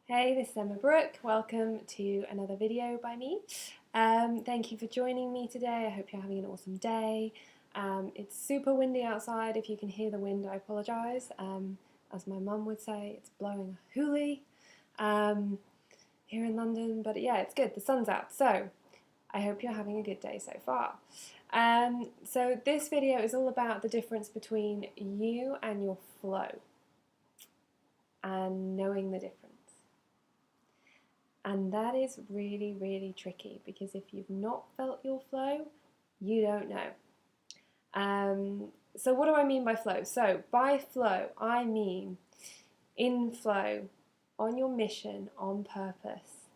Hey, this is Emma Brooke. Welcome to another video by me. Thank you for joining me today. I hope you're having an awesome day. It's super windy outside. If you can hear the wind, I apologise. As my mum would say, it's blowing a hoolie here in London. But yeah, it's good. The sun's out. So I hope you're having a good day so far. So this video is all about the difference between you and your flow and knowing the difference. And that is really, really tricky because if you've not felt your flow, you don't know. So what do I mean by flow? So by flow, I mean in flow, on your mission, on purpose,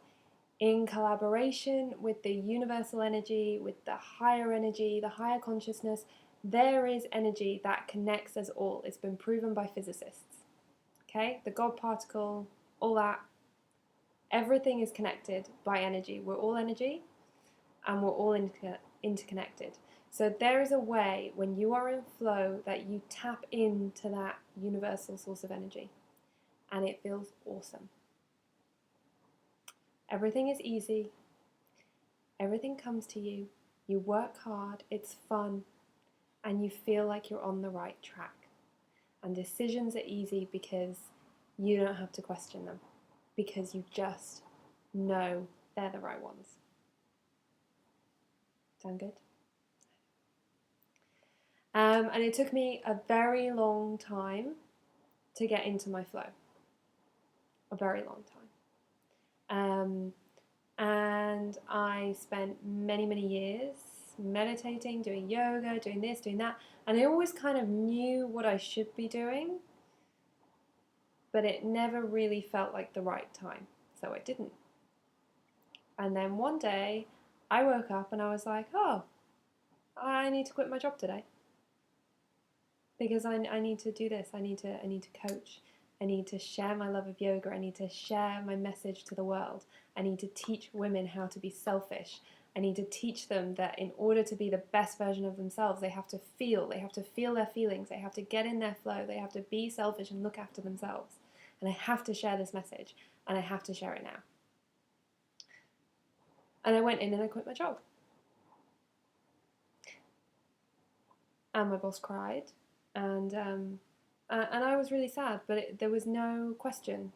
in collaboration with the universal energy, with the higher consciousness. There is energy that connects us all. It's been proven by physicists. Okay, the God particle, all that. Everything is connected by energy. We're all energy and we're all interconnected. So there is a way when you are in flow that you tap into that universal source of energy and it feels awesome. Everything is easy. Everything comes to you. You work hard. It's fun and you feel like you're on the right track. And decisions are easy because you don't have to question them, because you just know they're the right ones. Sound good? And it took me a very long time to get into my flow. A very long time. And I spent many, many years meditating, doing yoga, doing this, doing that. And I always kind of knew what I should be doing, but it never really felt like the right time. So I didn't. And then one day I woke up and I was like, oh, I need to quit my job today. Because I need to do this. I need to coach. I need to share my love of yoga. I need to share my message to the world. I need to teach women how to be selfish. I need to teach them that in order to be the best version of themselves, they have to feel their feelings, they have to get in their flow, they have to be selfish and look after themselves. And I have to share this message, and I have to share it now. And I went in and I quit my job. And my boss cried, and I was really sad, but there was no question.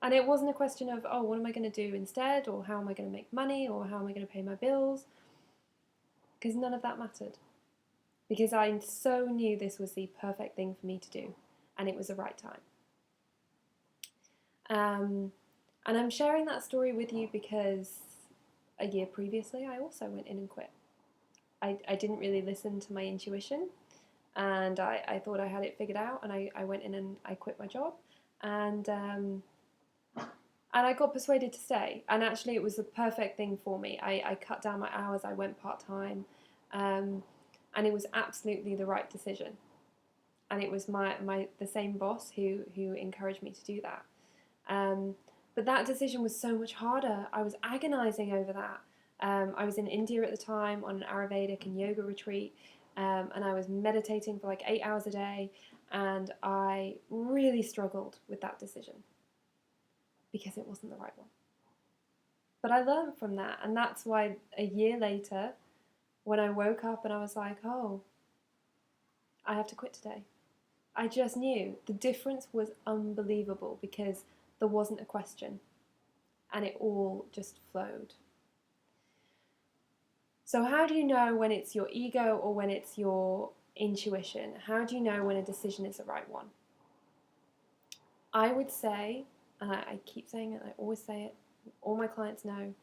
And it wasn't a question of, oh, what am I going to do instead, or how am I going to make money, or how am I going to pay my bills, because none of that mattered. Because I so knew this was the perfect thing for me to do, and it was the right time. And I'm sharing that story with you because a year previously I also went in and quit. I didn't really listen to my intuition, and I thought I had it figured out, and I went in and I quit my job, and I got persuaded to stay, and actually it was the perfect thing for me. I cut down my hours, I went part-time, and it was absolutely the right decision. And it was the same boss who encouraged me to do that. But that decision was so much harder. I was agonizing over that. I was in India at the time on an Ayurvedic and yoga retreat, and I was meditating for like 8 hours a day, and I really struggled with that decision because it wasn't the right one. But I learned from that, and that's why a year later, when I woke up and I was like, oh, I have to quit today, I just knew the difference was unbelievable because there wasn't a question and it all just flowed. So how do you know when it's your ego or when it's your intuition? How do you know when a decision is the right one? I would say, and I keep saying it, I always say it, all my clients know,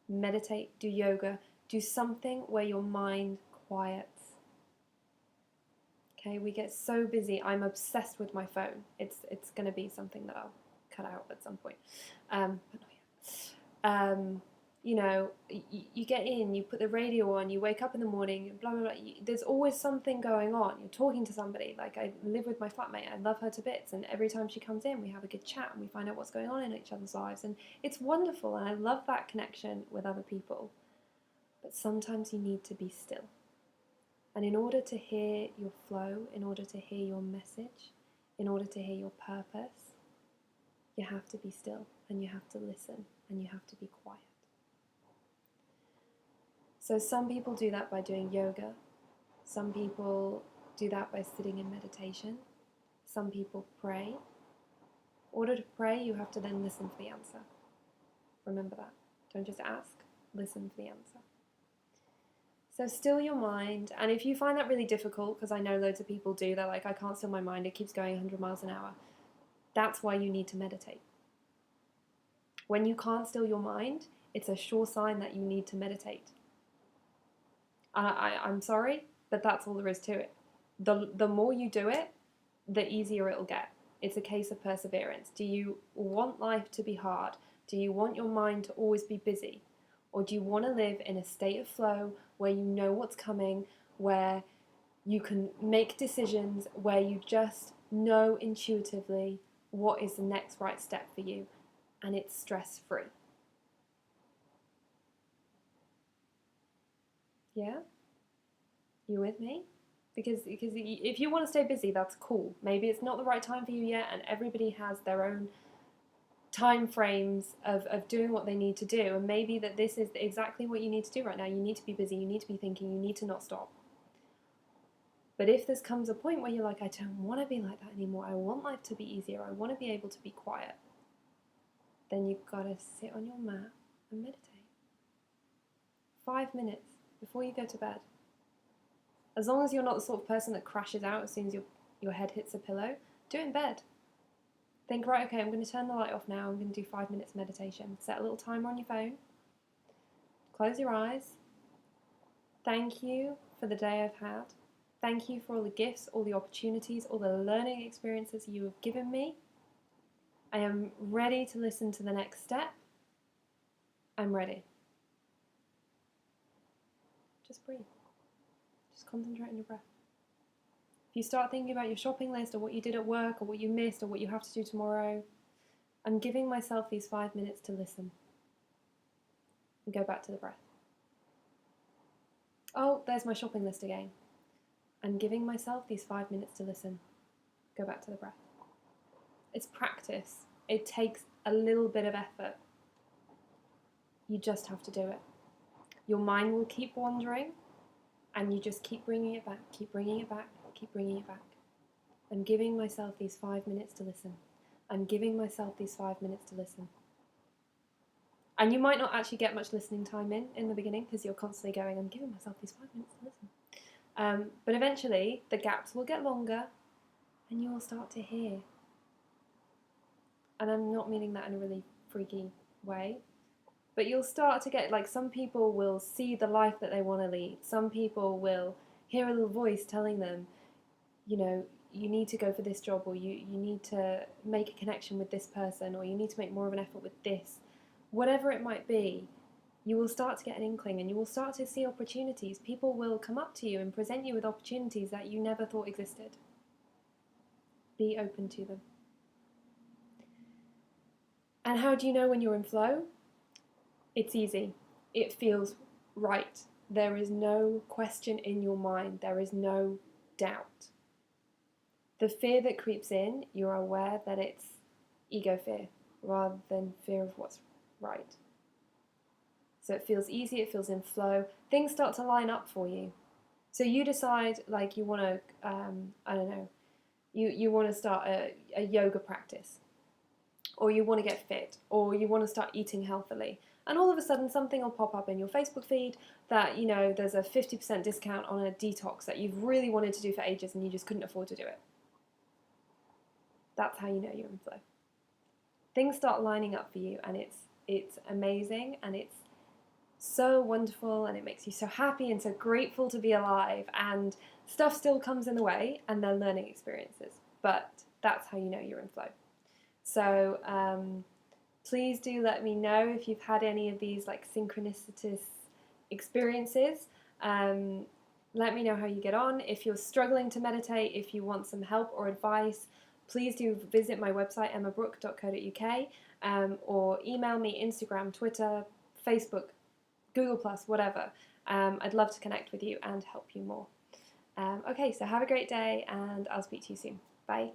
meditate, do yoga, do something where your mind quiets. Okay, we get so busy. I'm obsessed with my phone. It's going to be something that I'll cut out at some point, but not yet. You know, you get in, you put the radio on, you wake up in the morning, blah, blah, blah. There's always something going on. You're talking to somebody. Like, I live with my flatmate. I love her to bits. And every time she comes in, we have a good chat and we find out what's going on in each other's lives. And it's wonderful. And I love that connection with other people. But sometimes you need to be still. And in order to hear your flow, in order to hear your message, in order to hear your purpose, you have to be still, and you have to listen, and you have to be quiet. So some people do that by doing yoga. Some people do that by sitting in meditation. Some people pray. In order to pray, you have to then listen for the answer. Remember that. Don't just ask, listen for the answer. So still your mind, and if you find that really difficult, because I know loads of people do, they're like, I can't still my mind, it keeps going 100 miles an hour. That's why you need to meditate. When you can't still your mind, it's a sure sign that you need to meditate. I'm sorry, but that's all there is to it. The more you do it, the easier it'll get. It's a case of perseverance. Do you want life to be hard? Do you want your mind to always be busy? Or do you want to live in a state of flow where you know what's coming, where you can make decisions, where you just know intuitively what is the next right step for you, and it's stress-free? Yeah? You with me? Because if you want to stay busy, that's cool. Maybe it's not the right time for you yet, and everybody has their own time frames of doing what they need to do, and maybe that this is exactly what you need to do right now. You need to be busy, you need to be thinking, you need to not stop. But if this comes a point where you're like, I don't want to be like that anymore, I want life to be easier, I want to be able to be quiet, then you've got to sit on your mat and meditate. 5 minutes before you go to bed. As long as you're not the sort of person that crashes out as soon as your head hits a pillow, do it in bed. Think, right, okay, I'm going to turn the light off now, I'm going to do 5 minutes meditation. Set a little timer on your phone. Close your eyes. Thank you for the day I've had. Thank you for all the gifts, all the opportunities, all the learning experiences you have given me. I am ready to listen to the next step. I'm ready. Just breathe. Just concentrate on your breath. If you start thinking about your shopping list or what you did at work or what you missed or what you have to do tomorrow, I'm giving myself these 5 minutes to listen. And go back to the breath. Oh, there's my shopping list again. I'm giving myself these 5 minutes to listen. Go back to the breath. It's practice. It takes a little bit of effort. You just have to do it. Your mind will keep wandering, and you just keep bringing it back, keep bringing it back, keep bringing it back. I'm giving myself these 5 minutes to listen. I'm giving myself these 5 minutes to listen. And you might not actually get much listening time in the beginning because you're constantly going, I'm giving myself these 5 minutes to listen. But eventually, the gaps will get longer and you will start to hear. And I'm not meaning that in a really freaky way. But you'll start to get, like, some people will see the life that they want to lead. Some people will hear a little voice telling them, you know, you need to go for this job, or you need to make a connection with this person, or you need to make more of an effort with this. Whatever it might be, you will start to get an inkling and you will start to see opportunities. People will come up to you and present you with opportunities that you never thought existed. Be open to them. And how do you know when you're in flow? It's easy. It feels right. There is no question in your mind. There is no doubt. The fear that creeps in, you're aware that it's ego fear rather than fear of what's right. So it feels easy, it feels in flow. Things start to line up for you. So you decide, like, you want to, I don't know, you want to start a yoga practice, or you want to get fit, or you want to start eating healthily. And all of a sudden something will pop up in your Facebook feed that, you know, there's a 50% discount on a detox that you've really wanted to do for ages and you just couldn't afford to do it. That's how you know you're in flow. Things start lining up for you, and it's amazing, and it's so wonderful, and it makes you so happy and so grateful to be alive, and stuff still comes in the way, and they're learning experiences, but that's how you know you're in flow. So please do let me know if you've had any of these, like, synchronicitous experiences. Let me know how you get on. If you're struggling to meditate, if you want some help or advice, please do visit my website, emmabrooke.co.uk, or email me, Instagram, Twitter, Facebook, Google+, whatever. I'd love to connect with you and help you more. Okay, so have a great day, and I'll speak to you soon. Bye.